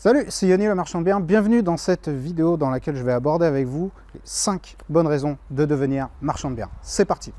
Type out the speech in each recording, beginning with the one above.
Salut, c'est Yoni le marchand de biens. Bienvenue dans cette vidéo dans laquelle je vais aborder avec vous les 5 bonnes raisons de devenir marchand de biens. C'est parti.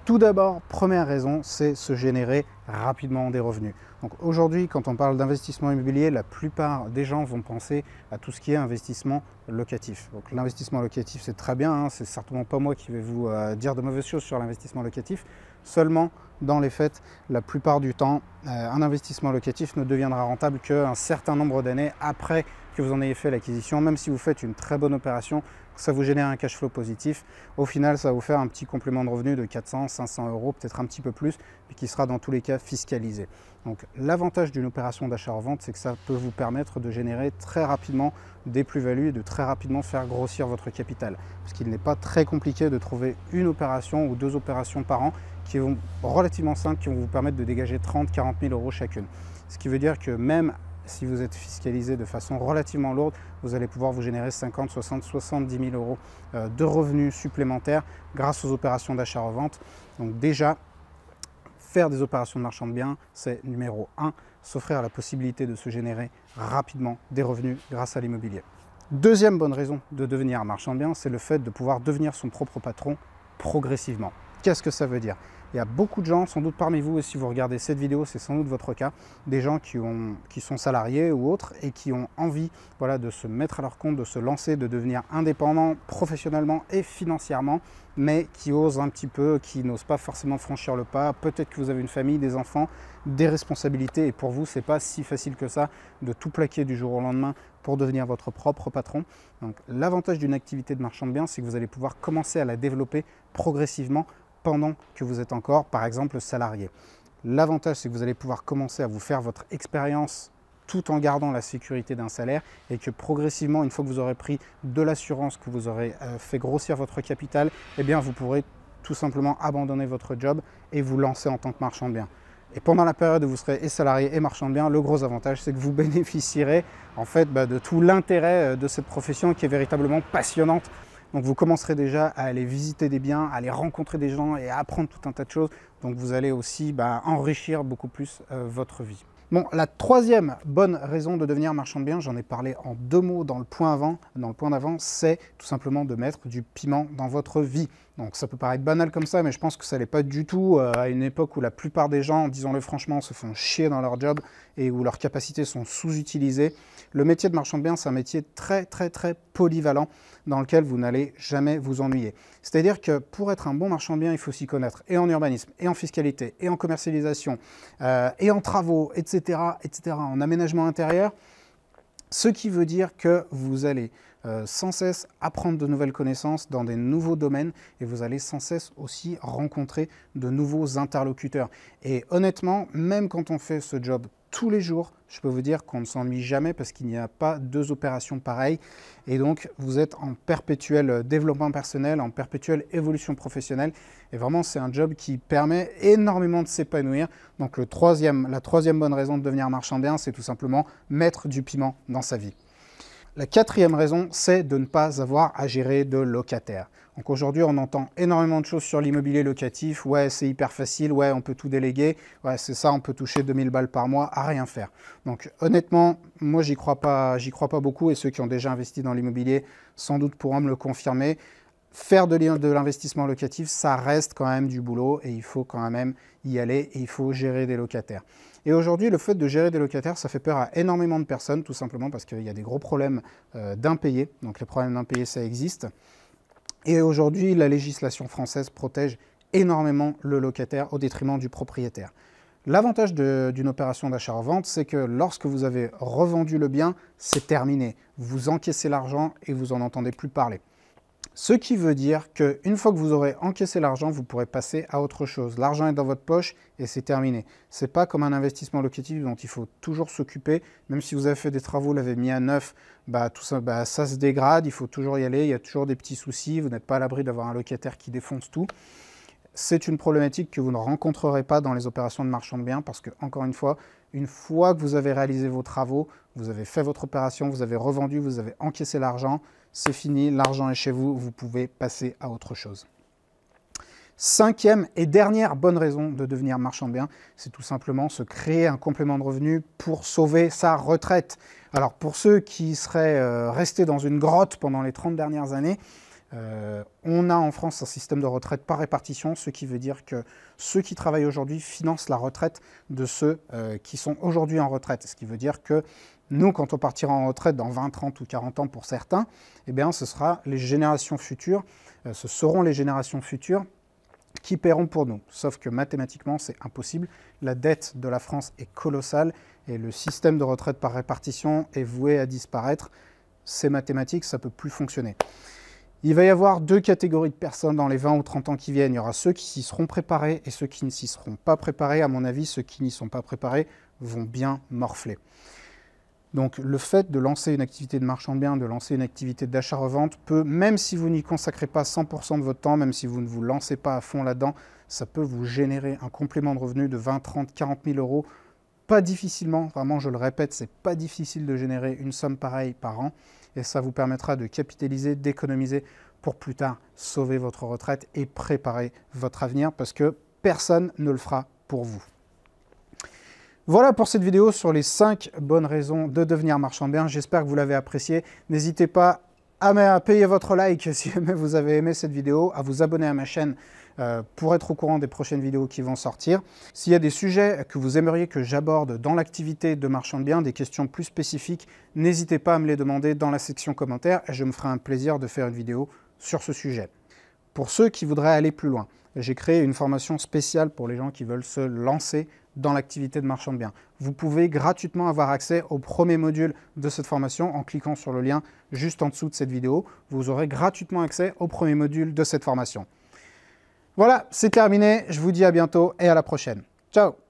Tout d'abord, première raison, c'est se générer rapidement des revenus. Donc aujourd'hui, quand on parle d'investissement immobilier, la plupart des gens vont penser à tout ce qui est investissement locatif. Donc l'investissement locatif, c'est très bien, c'est certainement pas moi qui vais vous dire de mauvaises choses sur l'investissement locatif. Seulement, dans les faits, la plupart du temps, un investissement locatif ne deviendra rentable qu'un certain nombre d'années après que vous en ayez fait l'acquisition. Même si vous faites une très bonne opération, ça vous génère un cash flow positif, au final ça va vous faire un petit complément de revenu de 400, 500 euros, peut-être un petit peu plus, mais qui sera dans tous les cas fiscalisé. Donc l'avantage d'une opération d'achat-revente, c'est que ça peut vous permettre de générer très rapidement des plus-values et de très rapidement faire grossir votre capital. Parce qu'il n'est pas très compliqué de trouver une opération ou deux opérations par an qui vont relativement simples, qui vont vous permettre de dégager 30 000, 40 000 euros chacune. Ce qui veut dire que même si vous êtes fiscalisé de façon relativement lourde, vous allez pouvoir vous générer 50, 60, 70 000 euros de revenus supplémentaires grâce aux opérations d'achat-revente. Donc déjà, faire des opérations de marchand de biens, c'est numéro 1, s'offrir la possibilité de se générer rapidement des revenus grâce à l'immobilier. Deuxième bonne raison de devenir marchand de biens, c'est le fait de pouvoir devenir son propre patron progressivement. Qu'est-ce que ça veut dire ? Il y a beaucoup de gens, sans doute parmi vous, et si vous regardez cette vidéo, c'est sans doute votre cas, des gens qui sont salariés ou autres et qui ont envie de se mettre à leur compte, de se lancer, de devenir indépendants professionnellement et financièrement, mais qui osent un petit peu, qui n'osent pas forcément franchir le pas. Peut-être que vous avez une famille, des enfants, des responsabilités et pour vous, ce n'est pas si facile que ça de tout plaquer du jour au lendemain pour devenir votre propre patron. Donc l'avantage d'une activité de marchand de biens, c'est que vous allez pouvoir commencer à la développer progressivement pendant que vous êtes encore, par exemple, salarié. L'avantage, c'est que vous allez pouvoir commencer à vous faire votre expérience tout en gardant la sécurité d'un salaire et que progressivement, une fois que vous aurez pris de l'assurance, que vous aurez fait grossir votre capital, eh bien, vous pourrez tout simplement abandonner votre job et vous lancer en tant que marchand de biens. Et pendant la période où vous serez et salarié et marchand de biens, le gros avantage, c'est que vous bénéficierez en fait de tout l'intérêt de cette profession qui est véritablement passionnante. Donc vous commencerez déjà à aller visiter des biens, à aller rencontrer des gens et à apprendre tout un tas de choses. Donc vous allez aussi enrichir beaucoup plus votre vie. Bon, la troisième bonne raison de devenir marchand de biens, j'en ai parlé en 2 mots dans le point d'avant, c'est tout simplement de mettre du piment dans votre vie. Donc ça peut paraître banal comme ça, mais je pense que ça ne l'est pas du tout à une époque où la plupart des gens, disons-le franchement, se font chier dans leur job et où leurs capacités sont sous-utilisées. Le métier de marchand de biens, c'est un métier très polyvalent dans lequel vous n'allez jamais vous ennuyer. C'est-à-dire que pour être un bon marchand de biens, il faut s'y connaître et en urbanisme, et en fiscalité, et en commercialisation, et en travaux, etc., en aménagement intérieur. Ce qui veut dire que vous allez sans cesse apprendre de nouvelles connaissances dans des nouveaux domaines et vous allez sans cesse aussi rencontrer de nouveaux interlocuteurs. Et honnêtement, même quand on fait ce job tous les jours, je peux vous dire qu'on ne s'ennuie jamais parce qu'il n'y a pas 2 opérations pareilles. Et donc, vous êtes en perpétuel développement personnel, en perpétuelle évolution professionnelle. Et vraiment, c'est un job qui permet énormément de s'épanouir. Donc, la troisième bonne raison de devenir marchand de biens, c'est tout simplement mettre du piment dans sa vie. La 4e raison, c'est de ne pas avoir à gérer de locataires. Donc aujourd'hui, on entend énormément de choses sur l'immobilier locatif. Ouais, c'est hyper facile, ouais, on peut tout déléguer. Ouais, c'est ça, on peut toucher 2000 balles par mois à rien faire. Donc honnêtement, moi, j'y crois pas beaucoup et ceux qui ont déjà investi dans l'immobilier, sans doute pourront me le confirmer. Faire de l'investissement locatif, ça reste quand même du boulot et il faut quand même y aller et il faut gérer des locataires. Et aujourd'hui, le fait de gérer des locataires, ça fait peur à énormément de personnes, tout simplement parce qu'il y a des gros problèmes d'impayés. Donc les problèmes d'impayés, ça existe. Et aujourd'hui, la législation française protège énormément le locataire au détriment du propriétaire. L'avantage d'une opération d'achat-revente, c'est que lorsque vous avez revendu le bien, c'est terminé. Vous encaissez l'argent et vous n'en entendez plus parler. Ce qui veut dire qu'une fois que vous aurez encaissé l'argent, vous pourrez passer à autre chose. L'argent est dans votre poche et c'est terminé. Ce n'est pas comme un investissement locatif dont il faut toujours s'occuper. Même si vous avez fait des travaux, l'avez mis à neuf, tout ça, ça se dégrade, il faut toujours y aller, il y a toujours des petits soucis, vous n'êtes pas à l'abri d'avoir un locataire qui défonce tout. c'est une problématique que vous ne rencontrerez pas dans les opérations de marchand de biens parce que, encore une fois que vous avez réalisé vos travaux, vous avez fait votre opération, vous avez revendu, vous avez encaissé l'argent, c'est fini, l'argent est chez vous, vous pouvez passer à autre chose. Cinquième et dernière bonne raison de devenir marchand de biens, c'est tout simplement se créer un complément de revenu pour sauver sa retraite. Alors pour ceux qui seraient restés dans une grotte pendant les 30 dernières années, on a en France un système de retraite par répartition, ce qui veut dire que ceux qui travaillent aujourd'hui financent la retraite de ceux qui sont aujourd'hui en retraite. Ce qui veut dire que nous, quand on partira en retraite dans 20, 30 ou 40 ans pour certains, eh bien, ce seront les générations futures qui paieront pour nous. Sauf que mathématiquement, c'est impossible. La dette de la France est colossale et le système de retraite par répartition est voué à disparaître. C'est mathématique, ça ne peut plus fonctionner. Il va y avoir deux catégories de personnes dans les 20 ou 30 ans qui viennent. Il y aura ceux qui s'y seront préparés et ceux qui ne s'y seront pas préparés. À mon avis, ceux qui n'y sont pas préparés vont bien morfler. Donc le fait de lancer une activité de marchand de biens, de lancer une activité d'achat-revente peut, même si vous n'y consacrez pas 100% de votre temps, même si vous ne vous lancez pas à fond là-dedans, ça peut vous générer un complément de revenu de 20, 30, 40 000 euros. Pas difficilement, vraiment je le répète, c'est pas difficile de générer une somme pareille par an et ça vous permettra de capitaliser, d'économiser pour plus tard sauver votre retraite et préparer votre avenir parce que personne ne le fera pour vous. Voilà pour cette vidéo sur les 5 bonnes raisons de devenir marchand de biens. J'espère que vous l'avez apprécié. N'hésitez pas à payer votre like si jamais vous avez aimé cette vidéo, à vous abonner à ma chaîne pour être au courant des prochaines vidéos qui vont sortir. S'il y a des sujets que vous aimeriez que j'aborde dans l'activité de marchand de biens, des questions plus spécifiques, n'hésitez pas à me les demander dans la section commentaires et je me ferai un plaisir de faire une vidéo sur ce sujet. Pour ceux qui voudraient aller plus loin, j'ai créé une formation spéciale pour les gens qui veulent se lancer dans l'activité de marchand de biens. Vous pouvez gratuitement avoir accès au premier module de cette formation en cliquant sur le lien juste en dessous de cette vidéo. Vous aurez gratuitement accès au premier module de cette formation. Voilà, c'est terminé. Je vous dis à bientôt et à la prochaine. Ciao!